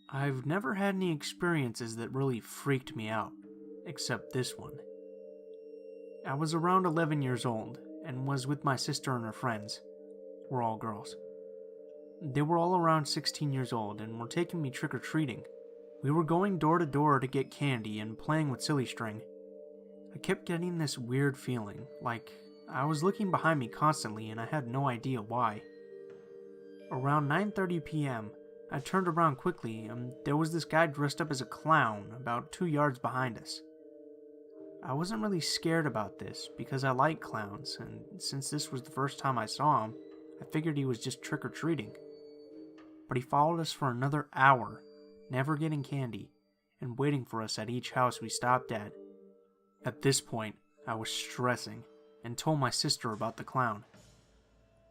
I've never had any experiences that really freaked me out, except this one. I was around 11 years old and was with my sister and her friends. We're all girls. They were all around 16 years old and were taking me trick-or-treating. We were going door to door to get candy and playing with silly string. I kept getting this weird feeling, like I was looking behind me constantly and I had no idea why. Around 9:30 p.m., I turned around quickly and there was this guy dressed up as a clown about 2 yards behind us. I wasn't really scared about this because I like clowns, and since this was the first time I saw him, I figured he was just trick-or-treating. But he followed us for another hour, never getting candy, and waiting for us at each house we stopped at. At this point, I was stressing and told my sister about the clown.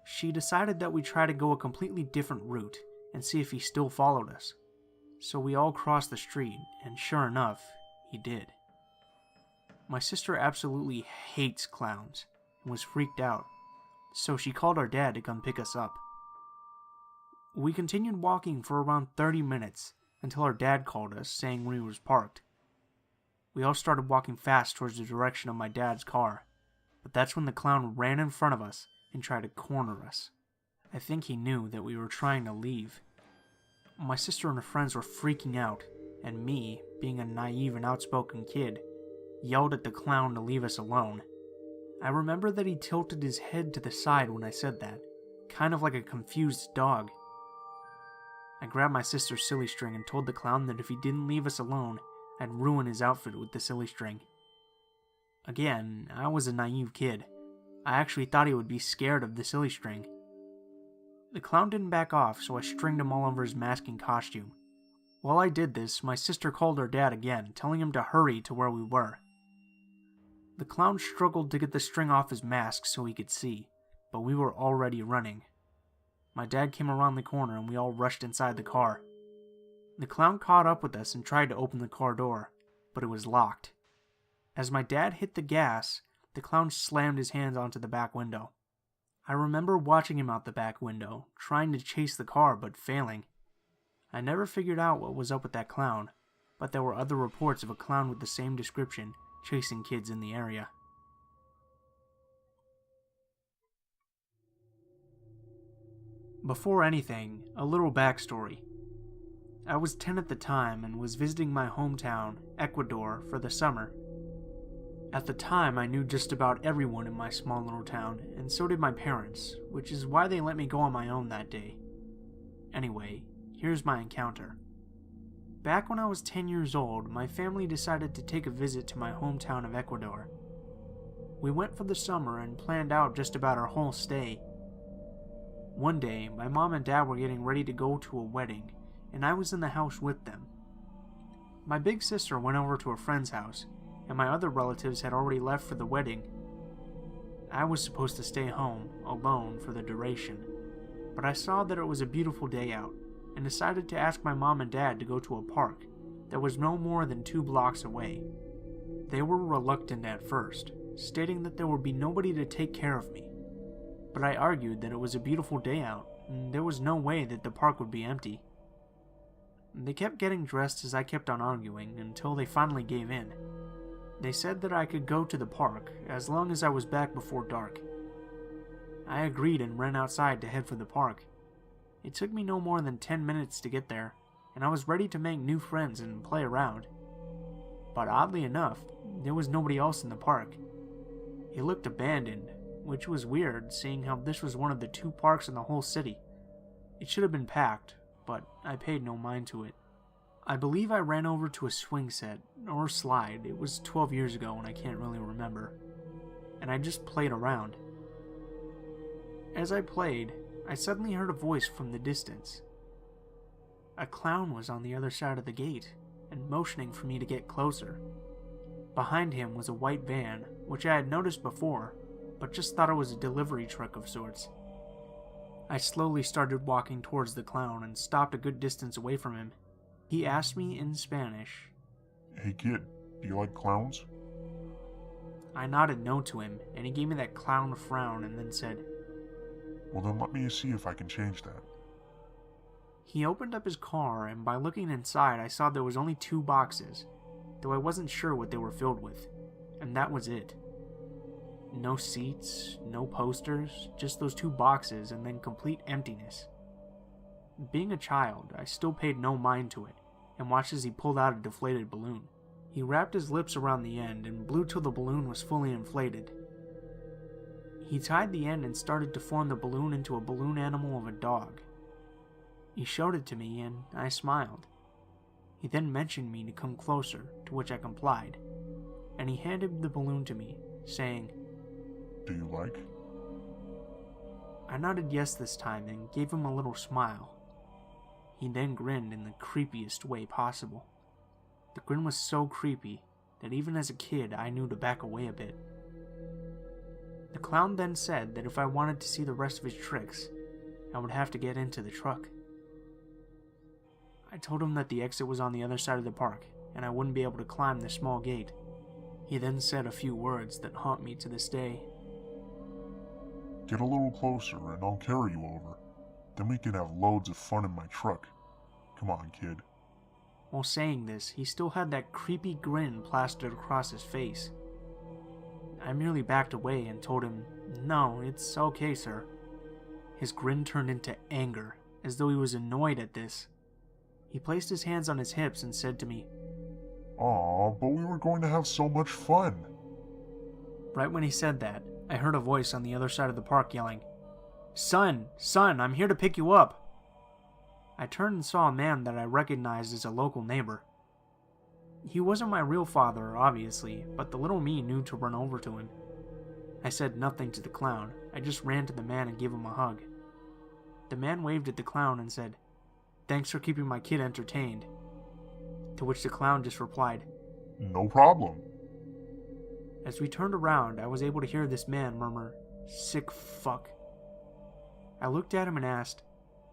She decided that we try to go a completely different route and see if he still followed us. So we all crossed the street, and sure enough, he did. My sister absolutely hates clowns and was freaked out, so she called our dad to come pick us up. We continued walking for around 30 minutes until our dad called us saying we was parked. We all started walking fast towards the direction of my dad's car, but that's when the clown ran in front of us and tried to corner us. I think he knew that we were trying to leave. My sister and her friends were freaking out, and me, being a naive and outspoken kid, yelled at the clown to leave us alone. I remember that he tilted his head to the side when I said that, kind of like a confused dog. I grabbed my sister's silly string and told the clown that if he didn't leave us alone, I'd ruin his outfit with the silly string. Again, I was a naive kid. I actually thought he would be scared of the silly string. The clown didn't back off, so I stringed him all over his masking costume. While I did this, my sister called our dad again, telling him to hurry to where we were. The clown struggled to get the string off his mask so he could see, but we were already running. My dad came around the corner and we all rushed inside the car. The clown caught up with us and tried to open the car door, but it was locked. As my dad hit the gas, the clown slammed his hands onto the back window. I remember watching him out the back window, trying to chase the car but failing. I never figured out what was up with that clown, but there were other reports of a clown with the same description chasing kids in the area. Before anything, a little backstory. I was 10 at the time and was visiting my hometown, Ecuador, for the summer. At the time, I knew just about everyone in my small little town, and so did my parents, which is why they let me go on my own that day. Anyway, here's my encounter. Back when I was 10 years old, my family decided to take a visit to my hometown of Ecuador. We went for the summer and planned out just about our whole stay. One day, my mom and dad were getting ready to go to a wedding, and I was in the house with them. My big sister went over to a friend's house, and my other relatives had already left for the wedding. I was supposed to stay home, alone, for the duration, but I saw that it was a beautiful day out, and decided to ask my mom and dad to go to a park that was no more than 2 blocks away. They were reluctant at first, stating that there would be nobody to take care of me, but I argued that it was a beautiful day out, and there was no way that the park would be empty. They kept getting dressed as I kept on arguing until they finally gave in. They said that I could go to the park as long as I was back before dark. I agreed and ran outside to head for the park. It took me no more than 10 minutes to get there, and I was ready to make new friends and play around. But oddly enough, there was nobody else in the park. It looked abandoned, which was weird seeing how this was one of the 2 parks in the whole city. It should have been packed, but I paid no mind to it. I believe I ran over to a swing set, or slide. It was 12 years ago and I can't really remember. And I just played around. As I played, I suddenly heard a voice from the distance. A clown was on the other side of the gate, and motioning for me to get closer. Behind him was a white van, which I had noticed before, but just thought it was a delivery truck of sorts. I slowly started walking towards the clown and stopped a good distance away from him. He asked me in Spanish, "Hey kid, do you like clowns?" I nodded no to him, and he gave me that clown frown and then said, "Well then let me see if I can change that." He opened up his car, and by looking inside, I saw there was only 2 boxes, though I wasn't sure what they were filled with, and that was it. No seats, no posters, just those 2 boxes and then complete emptiness. Being a child, I still paid no mind to it, and watched as he pulled out a deflated balloon. He wrapped his lips around the end and blew till the balloon was fully inflated. He tied the end and started to form the balloon into a balloon animal of a dog. He showed it to me, and I smiled. He then mentioned me to come closer, to which I complied, and he handed the balloon to me, saying, Do you like? I nodded yes this time and gave him a little smile. He then grinned in the creepiest way possible. The grin was so creepy that even as a kid I knew to back away a bit. The clown then said that if I wanted to see the rest of his tricks, I would have to get into the truck. I told him that the exit was on the other side of the park, and I wouldn't be able to climb the small gate. He then said a few words that haunt me to this day. Get a little closer and I'll carry you over. Then we can have loads of fun in my truck. Come on, kid. While saying this, he still had that creepy grin plastered across his face. I merely backed away and told him, No, it's okay, sir. His grin turned into anger, as though he was annoyed at this. He placed his hands on his hips and said to me, Aw, but we were going to have so much fun. Right when he said that, I heard a voice on the other side of the park yelling, Son, I'm here to pick you up. I turned and saw a man that I recognized as a local neighbor. He wasn't my real father, obviously, but the little me knew to run over to him. I said nothing to the clown. I just ran to the man and gave him a hug. The man waved at the clown and said, Thanks for keeping my kid entertained. To which the clown just replied, No problem. As we turned around, I was able to hear this man murmur, Sick fuck. I looked at him and asked,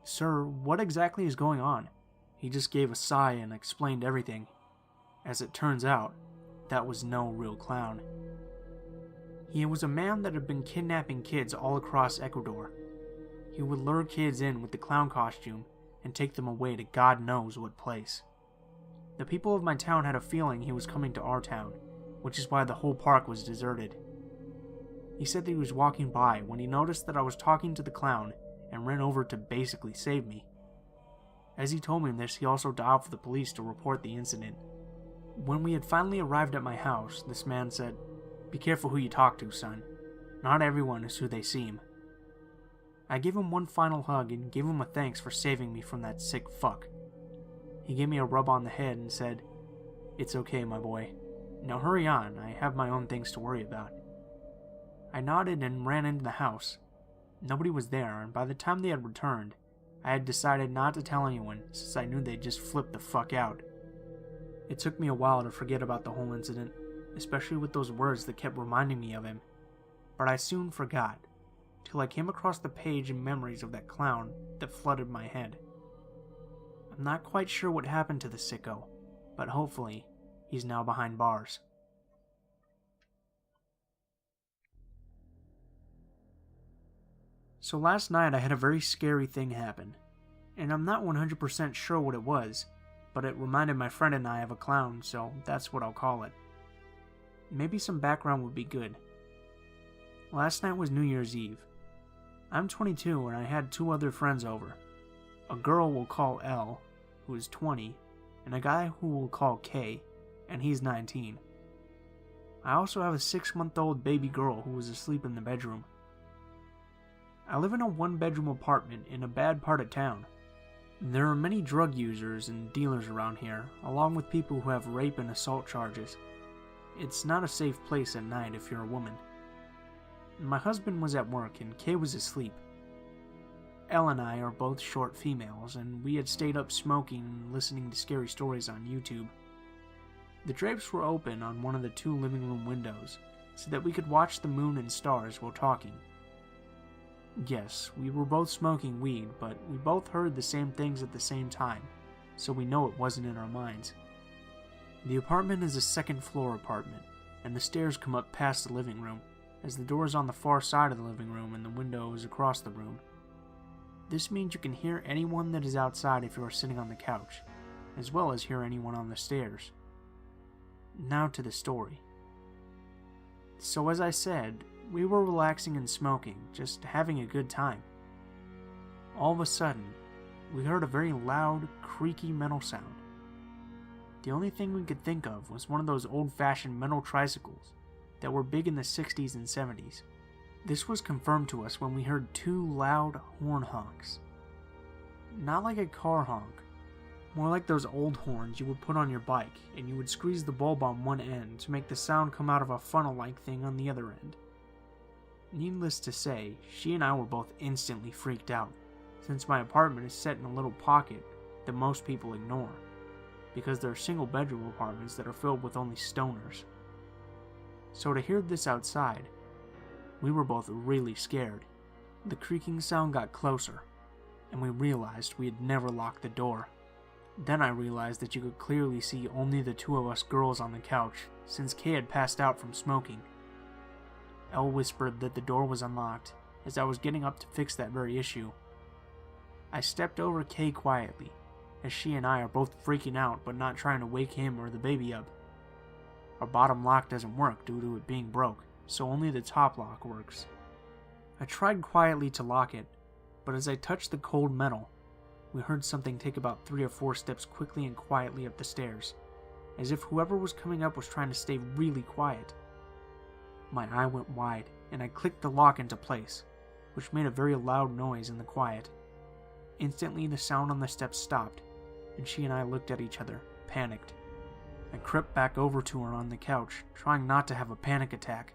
Sir, what exactly is going on? He just gave a sigh and explained everything. As it turns out, that was no real clown. He was a man that had been kidnapping kids all across Ecuador. He would lure kids in with the clown costume and take them away to God knows what place. The people of my town had a feeling he was coming to our town, which is why the whole park was deserted. He said that he was walking by when he noticed that I was talking to the clown and ran over to basically save me. As he told me this, he also dialed for the police to report the incident. When we had finally arrived at my house, this man said, Be careful who you talk to, son. Not everyone is who they seem. I gave him one final hug and gave him a thanks for saving me from that sick fuck. He gave me a rub on the head and said, It's okay, my boy. Now hurry on, I have my own things to worry about. I nodded and ran into the house. Nobody was there, and by the time they had returned, I had decided not to tell anyone since I knew they'd just flip the fuck out. It took me a while to forget about the whole incident, especially with those words that kept reminding me of him, but I soon forgot, till I came across the page in memories of that clown that flooded my head. I'm not quite sure what happened to the sicko, but hopefully, he's now behind bars. So last night I had a very scary thing happen, and I'm not 100% sure what it was, but it reminded my friend and I of a clown, so that's what I'll call it. Maybe some background would be good. Last night was New Year's Eve. I'm 22 and I had 2 other friends over. A girl we'll call L, who is 20, and a guy who we'll call K, and he's 19. I also have a 6-month-old baby girl who was asleep in the bedroom. I live in a 1-bedroom apartment in a bad part of town. There are many drug users and dealers around here, along with people who have rape and assault charges. It's not a safe place at night if you're a woman. My husband was at work and Kay was asleep. Elle and I are both short females, and we had stayed up smoking and listening to scary stories on YouTube. The drapes were open on one of the 2 living room windows, so that we could watch the moon and stars while talking. Yes, we were both smoking weed, but we both heard the same things at the same time, so we know it wasn't in our minds. The apartment is a 2nd-floor apartment, and the stairs come up past the living room, as the door is on the far side of the living room and the window is across the room. This means you can hear anyone that is outside if you are sitting on the couch, as well as hear anyone on the stairs. Now to the story. So as I said, we were relaxing and smoking, just having a good time. All of a sudden, we heard a very loud, creaky metal sound. The only thing we could think of was one of those old-fashioned metal tricycles that were big in the 60s and 70s. This was confirmed to us when we heard 2 loud horn honks. Not like a car honk, more like those old horns you would put on your bike, and you would squeeze the bulb on one end to make the sound come out of a funnel-like thing on the other end. Needless to say, she and I were both instantly freaked out, since my apartment is set in a little pocket that most people ignore, because there are single-bedroom apartments that are filled with only stoners. So to hear this outside, we were both really scared. The creaking sound got closer, and we realized we had never locked the door. Then I realized that you could clearly see only the 2 of us girls on the couch, since Kay had passed out from smoking. Elle whispered that the door was unlocked, as I was getting up to fix that very issue. I stepped over Kay quietly, as she and I are both freaking out but not trying to wake him or the baby up. Our bottom lock doesn't work due to it being broke, so only the top lock works. I tried quietly to lock it, but as I touched the cold metal, we heard something take about 3 or 4 steps quickly and quietly up the stairs, as if whoever was coming up was trying to stay really quiet. My eye went wide, and I clicked the lock into place, which made a very loud noise in the quiet. Instantly, the sound on the steps stopped, and she and I looked at each other, panicked. I crept back over to her on the couch, trying not to have a panic attack.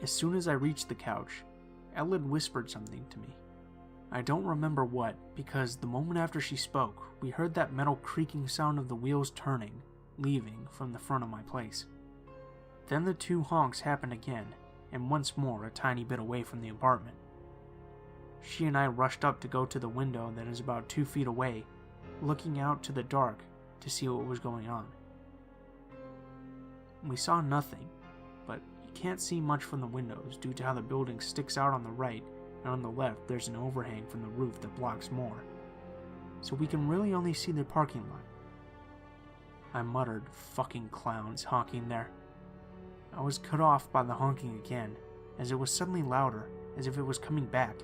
As soon as I reached the couch, Elle had whispered something to me. I don't remember what, because the moment after she spoke, we heard that metal creaking sound of the wheels turning, leaving from the front of my place. Then the 2 honks happened again, and once more a tiny bit away from the apartment. She and I rushed up to go to the window that is about 2 feet away, looking out to the dark to see what was going on. We saw nothing, but you can't see much from the windows due to how the building sticks out on the right, and on the left there's an overhang from the roof that blocks more, so we can really only see the parking lot. I muttered, "Fucking clowns honking there." I was cut off by the honking again, as it was suddenly louder, as if it was coming back.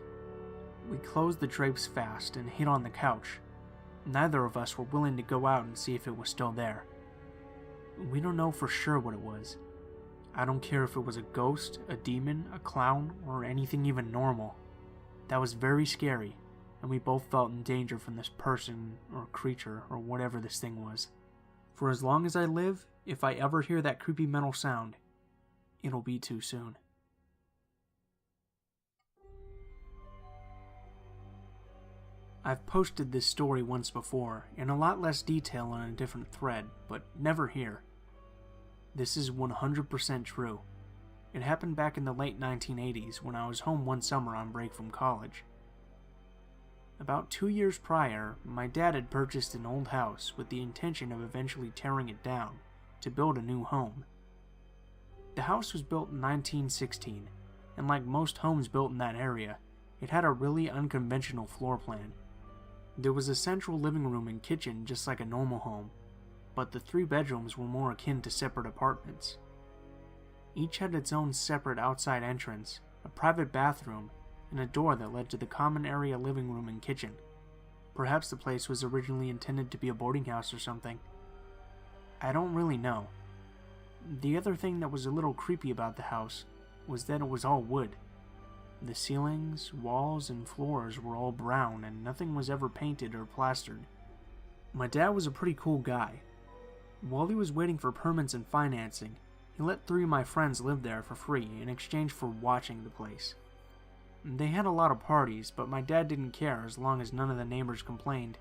We closed the drapes fast and hid on the couch. Neither of us were willing to go out and see if it was still there. We don't know for sure what it was. I don't care if it was a ghost, a demon, a clown, or anything even normal. That was very scary, and we both felt in danger from this person, or creature, or whatever this thing was. For as long as I live, if I ever hear that creepy metal sound, it'll be too soon. I've posted this story once before, in a lot less detail on a different thread, but never here. This is 100% true. It happened back in the late 1980s when I was home one summer on break from college. About 2 years prior, my dad had purchased an old house with the intention of eventually tearing it down to build a new home. The house was built in 1916, and like most homes built in that area, it had a really unconventional floor plan. There was a central living room and kitchen just like a normal home, but the 3 bedrooms were more akin to separate apartments. Each had its own separate outside entrance, a private bathroom, and a door that led to the common area living room and kitchen. Perhaps the place was originally intended to be a boarding house or something. I don't really know. The other thing that was a little creepy about the house was that it was all wood. The ceilings, walls, and floors were all brown, and nothing was ever painted or plastered. My dad was a pretty cool guy. While he was waiting for permits and financing, he let 3 of my friends live there for free in exchange for watching the place. They had a lot of parties, but my dad didn't care as long as none of the neighbors complained.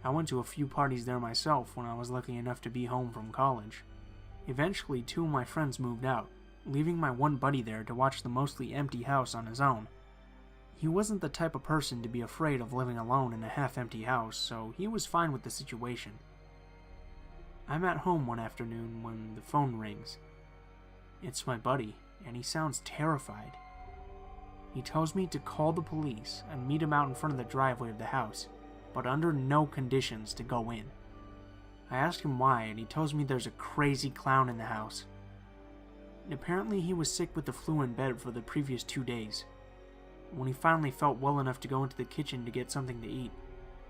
I went to a few parties there myself when I was lucky enough to be home from college. Eventually, 2 of my friends moved out, leaving my one buddy there to watch the mostly empty house on his own. He wasn't the type of person to be afraid of living alone in a half-empty house, so he was fine with the situation. I'm at home one afternoon when the phone rings. It's my buddy, and he sounds terrified. He tells me to call the police and meet him out in front of the driveway of the house, but under no conditions to go in. I ask him why, and he tells me there's a crazy clown in the house. Apparently he was sick with the flu in bed for the previous 2 days. When he finally felt well enough to go into the kitchen to get something to eat,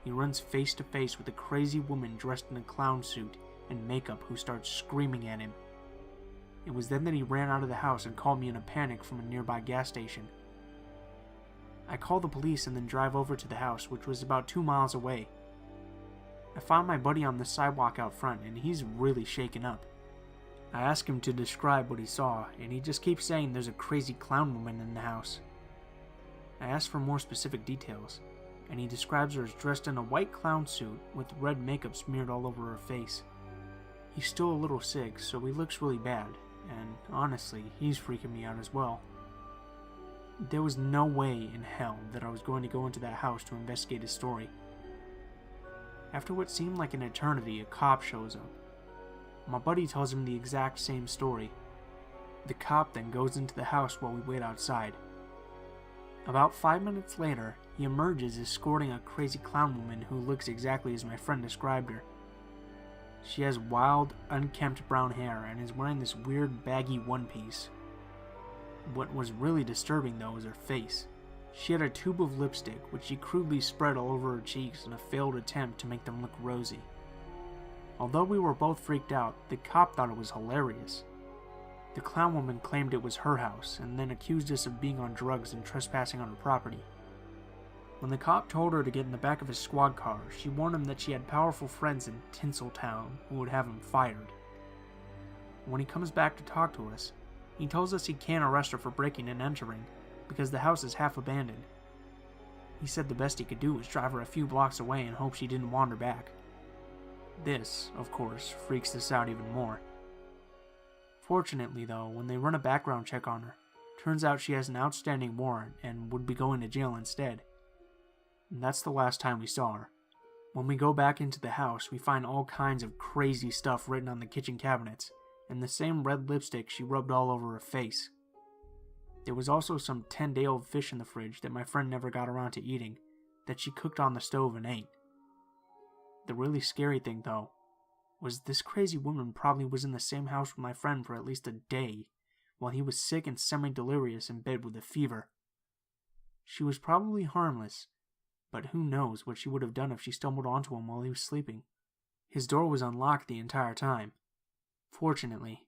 he runs face to face with a crazy woman dressed in a clown suit and makeup who starts screaming at him. It was then that he ran out of the house and called me in a panic from a nearby gas station. I call the police and then drive over to the house, which was about 2 miles away. I found my buddy on the sidewalk out front, and he's really shaken up. I ask him to describe what he saw, and he just keeps saying there's a crazy clown woman in the house. I ask for more specific details, and he describes her as dressed in a white clown suit with red makeup smeared all over her face. He's still a little sick, so he looks really bad, and honestly, he's freaking me out as well. There was no way in hell that I was going to go into that house to investigate his story. After what seemed like an eternity, a cop shows up. My buddy tells him the exact same story. The cop then goes into the house while we wait outside. About 5 minutes later, he emerges escorting a crazy clown woman who looks exactly as my friend described her. She has wild, unkempt brown hair and is wearing this weird baggy one-piece. What was really disturbing though was her face. She had a tube of lipstick which she crudely spread all over her cheeks in a failed attempt to make them look rosy. Although we were both freaked out, the cop thought it was hilarious. The clown woman claimed it was her house and then accused us of being on drugs and trespassing on her property. When the cop told her to get in the back of his squad car, she warned him that she had powerful friends in Tinseltown who would have him fired. When he comes back to talk to us, he tells us he can't arrest her for breaking and entering because the house is half abandoned. He said the best he could do was drive her a few blocks away and hope she didn't wander back. This, of course, freaks us out even more. Fortunately though, when they run a background check on her, turns out she has an outstanding warrant and would be going to jail instead. And that's the last time we saw her. When we go back into the house, we find all kinds of crazy stuff written on the kitchen cabinets, and the same red lipstick she rubbed all over her face. There was also some 10-day-old fish in the fridge that my friend never got around to eating, that she cooked on the stove and ate. The really scary thing, though, was this crazy woman probably was in the same house with my friend for at least a day, while he was sick and semi-delirious in bed with a fever. She was probably harmless, but who knows what she would have done if she stumbled onto him while he was sleeping. His door was unlocked the entire time. Fortunately,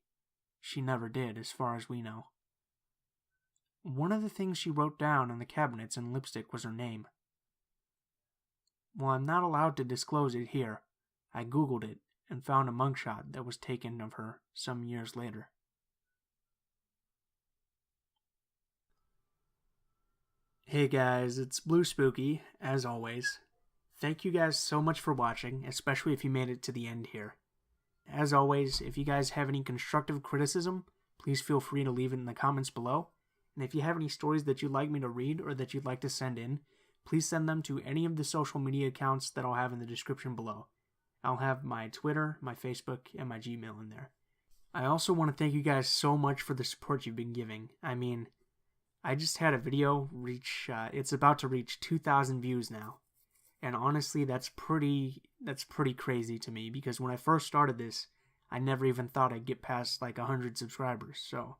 she never did, as far as we know. One of the things she wrote down on the cabinets in lipstick was her name. While I'm not allowed to disclose it here, I googled it and found a mugshot that was taken of her some years later. Hey guys, it's Blue Spooky, as always. Thank you guys so much for watching, especially if you made it to the end here. As always, if you guys have any constructive criticism, please feel free to leave it in the comments below. And if you have any stories that you'd like me to read or that you'd like to send in, please send them to any of the social media accounts that I'll have in the description below. I'll have my Twitter, my Facebook, and my Gmail in there. I also want to thank you guys so much for the support you've been giving. I mean, I just had a video reach, it's about to reach 2,000 views now. And honestly, that's pretty crazy to me, because when I first started this, I never even thought I'd get past like 100 subscribers. So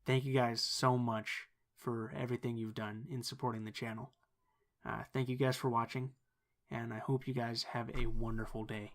thank you guys so much for everything you've done in supporting the channel. Thank you guys for watching, and I hope you guys have a wonderful day.